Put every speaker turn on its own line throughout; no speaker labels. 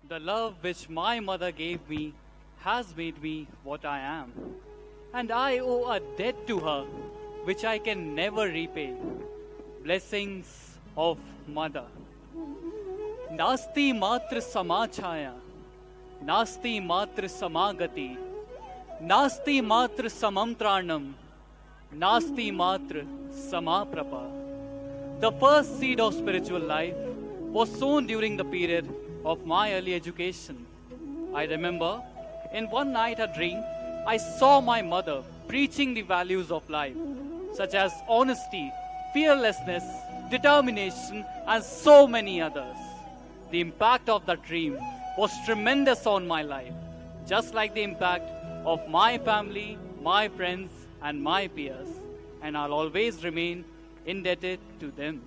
The love which my mother gave me has made me what I am, and I owe a debt to her which I can never repay. Blessings of mother. Nasti matra samachaya, nasti matra samagati, nasti matra samamtranam, nasti matra samaprapa. The first seed of spiritual life was sown during the period of my early education. I remember in one night a dream, I saw my mother preaching the values of life, such as honesty, fearlessness, determination, and so many others. The impact of that dream was tremendous on my life, just like the impact of my family, my friends, and my peers, and I'll always remain indebted to them.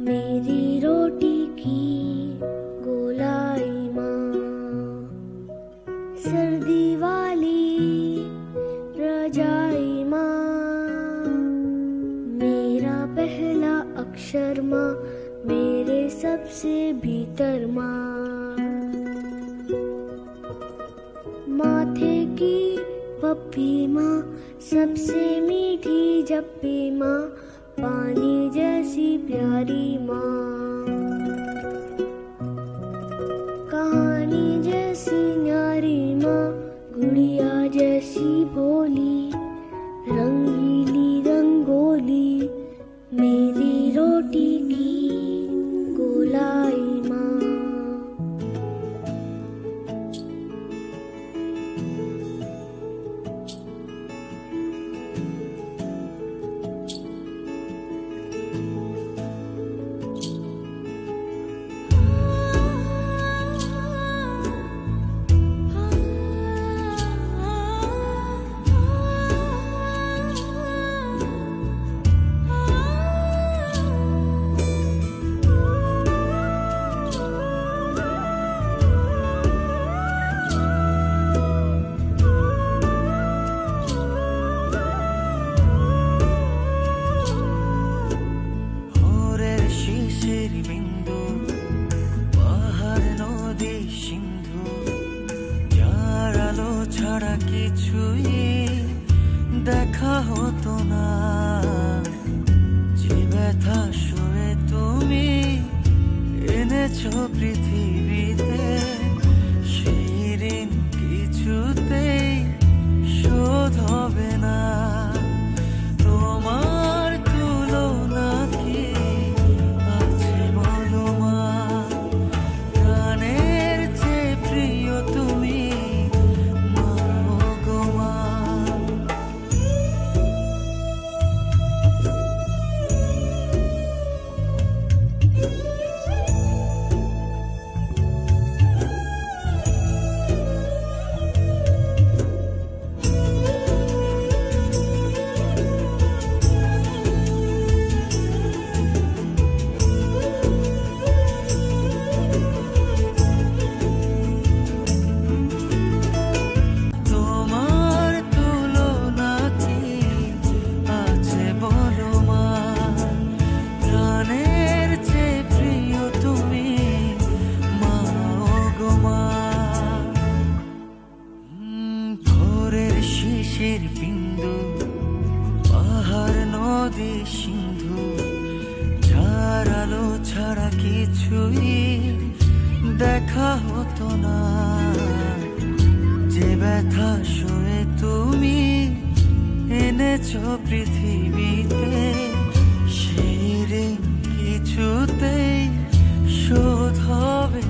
मेरी रोटी की गोलाई माँ, सर्दी वाली रजाई माँ, मेरा पहला अक्षर माँ, मेरे सबसे भीतर माँ, माथे की पप्पी माँ, सबसे मीठी जप्पी माँ, पानी जैसी प्यारी माँ, कहानी जैसी न्यारी माँ, गुड़िया जैसी भोली, रंगीली रंगोली, मेरी रोटी की गोलाई माँ।
দেখা হতো না যে ব্যথা শুয়ে তুমি এনেছো পৃথিবীতে সেই ঋণ কিছুতেই শোধ হবে না তোমার তুলনা কি আছে বলো মা প্রাণের চেয়ে প্রিয় তুমি বিন্দু পাহাড় নদী সিন্ধু যার আলো ছাড়া কিছুই দেখা হতো না যে ব্যথা শুয়ে তুমি এনেছো পৃথিবীতে সেই ঋণ কিছুতেই শোধ হবে